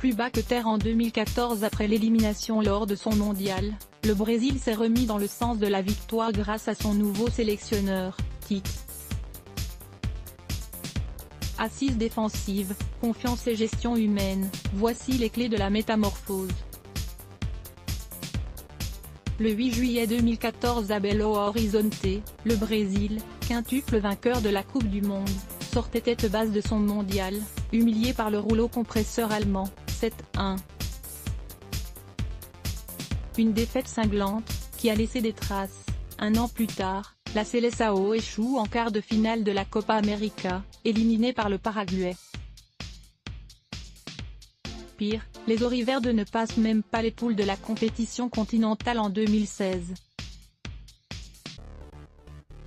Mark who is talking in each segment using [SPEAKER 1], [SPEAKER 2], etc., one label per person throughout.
[SPEAKER 1] plus bas que terre en 2014 après l'élimination lors de son mondial, le Brésil s'est remis dans le sens de la victoire grâce à son nouveau sélectionneur, Tite. Assise défensive, confiance et gestion humaine, voici les clés de la métamorphose. Le 8 juillet 2014 à Belo Horizonte, le Brésil, quintuple vainqueur de la Coupe du Monde, sortait tête basse de son mondial, humilié par le rouleau compresseur allemand, 7-1. Une défaite cinglante, qui a laissé des traces. Un an plus tard, la Seleção échoue en quart de finale de la Copa América, éliminée par le Paraguay. Pire, les Auriverdes ne passent même pas les poules de la compétition continentale en 2016.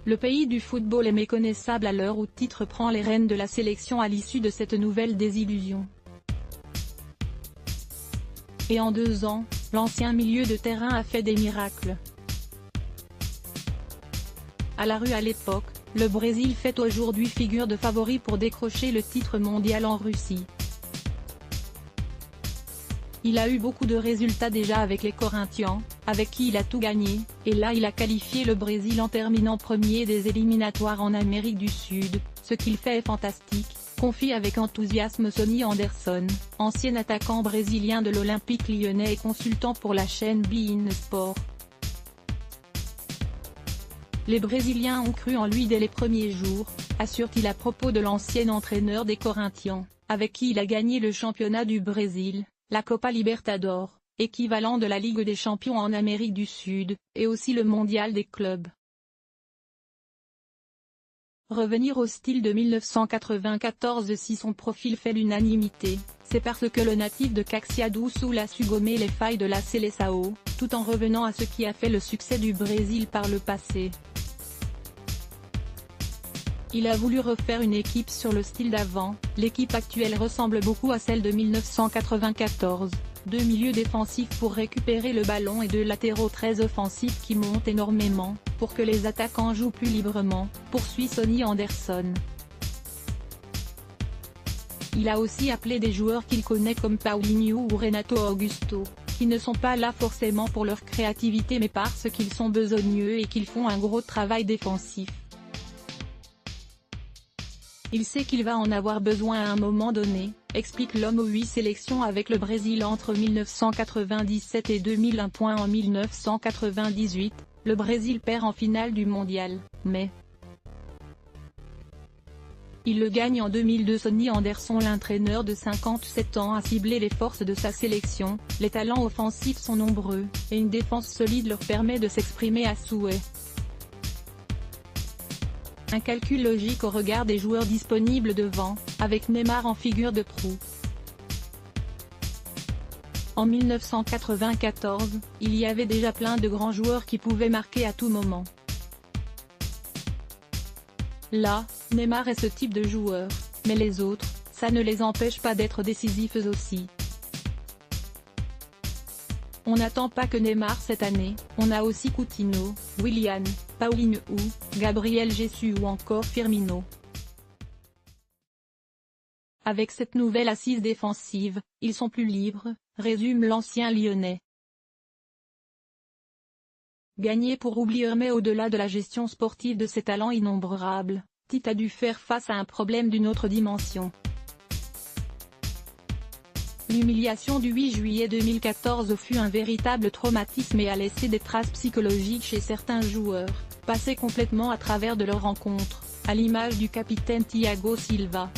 [SPEAKER 1] Le pays du football est méconnaissable à l'heure où Tite prend les rênes de la sélection à l'issue de cette nouvelle désillusion. Et en 2 ans, l'ancien milieu de terrain a fait des miracles. À la rue à l'époque, le Brésil fait aujourd'hui figure de favori pour décrocher le titre mondial en Russie. Il a eu beaucoup de résultats déjà avec les Corinthians, avec qui il a tout gagné, et là il a qualifié le Brésil en terminant premier des éliminatoires en Amérique du Sud, ce qu'il fait est fantastique, confie avec enthousiasme Sonny Anderson, ancien attaquant brésilien de l'Olympique lyonnais et consultant pour la chaîne beIN Sport. Les Brésiliens ont cru en lui dès les premiers jours, assure-t-il à propos de l'ancien entraîneur des Corinthians, avec qui il a gagné le championnat du Brésil, la Copa Libertadores, équivalent de la Ligue des Champions en Amérique du Sud, et aussi le Mondial des clubs. Revenir au style de 1994. Si son profil fait l'unanimité, c'est parce que le natif de Caxias do Sul a su gommer les failles de la Seleção, tout en revenant à ce qui a fait le succès du Brésil par le passé. Il a voulu refaire une équipe sur le style d'avant. L'équipe actuelle ressemble beaucoup à celle de 1994, 2 milieux défensifs pour récupérer le ballon et 2 latéraux très offensifs qui montent énormément, pour que les attaquants jouent plus librement, poursuit Sonny Anderson. Il a aussi appelé des joueurs qu'il connaît comme Paulinho ou Renato Augusto, qui ne sont pas là forcément pour leur créativité mais parce qu'ils sont besogneux et qu'ils font un gros travail défensif. Il sait qu'il va en avoir besoin à un moment donné, explique l'homme aux 8 sélections avec le Brésil entre 1997 et 2001. En 1998, le Brésil perd en finale du mondial, mais il le gagne en 2002. Sonny Anderson, l'entraîneur de 57 ans, a ciblé les forces de sa sélection. Les talents offensifs sont nombreux, et une défense solide leur permet de s'exprimer à souhait. Un calcul logique au regard des joueurs disponibles devant, avec Neymar en figure de proue. En 1994, il y avait déjà plein de grands joueurs qui pouvaient marquer à tout moment. Là, Neymar est ce type de joueur, mais les autres, ça ne les empêche pas d'être décisifs aussi. On n'attend pas que Neymar cette année, on a aussi Coutinho, Willian, Paulinho, Gabriel Jesus ou encore Firmino. Avec cette nouvelle assise défensive, ils sont plus libres, résume l'ancien lyonnais. Gagner pour oublier, mais au-delà de la gestion sportive de ses talents innombrables, Tite a dû faire face à un problème d'une autre dimension. L'humiliation du 8 juillet 2014 fut un véritable traumatisme et a laissé des traces psychologiques chez certains joueurs, passés complètement à travers de leur rencontre, à l'image du capitaine Thiago Silva.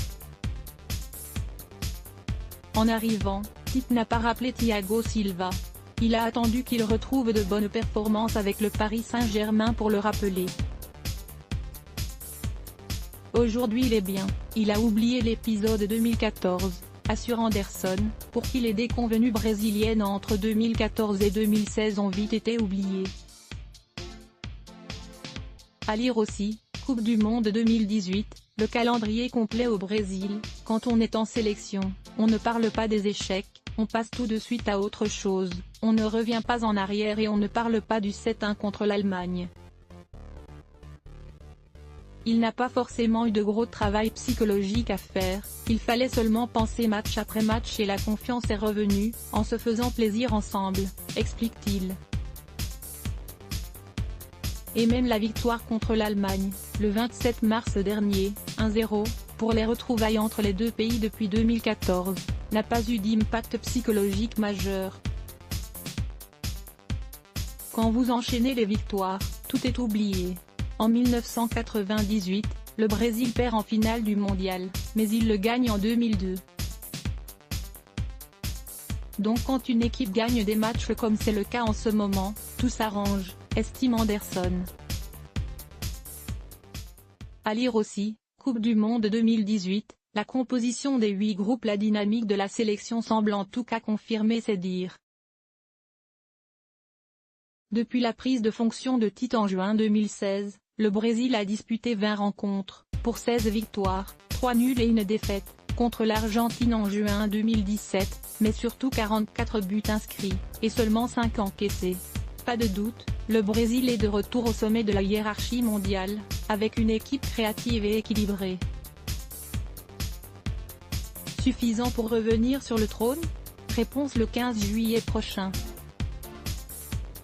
[SPEAKER 1] En arrivant, Tite n'a pas rappelé Thiago Silva. Il a attendu qu'il retrouve de bonnes performances avec le Paris Saint-Germain pour le rappeler. Aujourd'hui il est bien, il a oublié l'épisode 2014. Assure Anderson, pour qui les déconvenues brésiliennes entre 2014 et 2016 ont vite été oubliées. À lire aussi, Coupe du Monde 2018, le calendrier complet au Brésil. Quand on est en sélection, on ne parle pas des échecs, on passe tout de suite à autre chose, on ne revient pas en arrière et on ne parle pas du 7-1 contre l'Allemagne. Il n'a pas forcément eu de gros travail psychologique à faire, il fallait seulement penser match après match et la confiance est revenue, en se faisant plaisir ensemble, explique-t-il. Et même la victoire contre l'Allemagne, le 27 mars dernier, 1-0, pour les retrouvailles entre les deux pays depuis 2014, n'a pas eu d'impact psychologique majeur. Quand vous enchaînez les victoires, tout est oublié. En 1998, le Brésil perd en finale du mondial, mais il le gagne en 2002. Donc quand une équipe gagne des matchs comme c'est le cas en ce moment, tout s'arrange, estime Anderson. À lire aussi, Coupe du Monde 2018, la composition des 8 groupes. La dynamique de la sélection semble en tout cas confirmer ses dires. Depuis la prise de fonction de Tite en juin 2016, le Brésil a disputé 20 rencontres, pour 16 victoires, 3 nuls et une défaite, contre l'Argentine en juin 2017, mais surtout 44 buts inscrits, et seulement 5 encaissés. Pas de doute, le Brésil est de retour au sommet de la hiérarchie mondiale, avec une équipe créative et équilibrée. Suffisant pour revenir sur le trône? Réponse le 15 juillet prochain.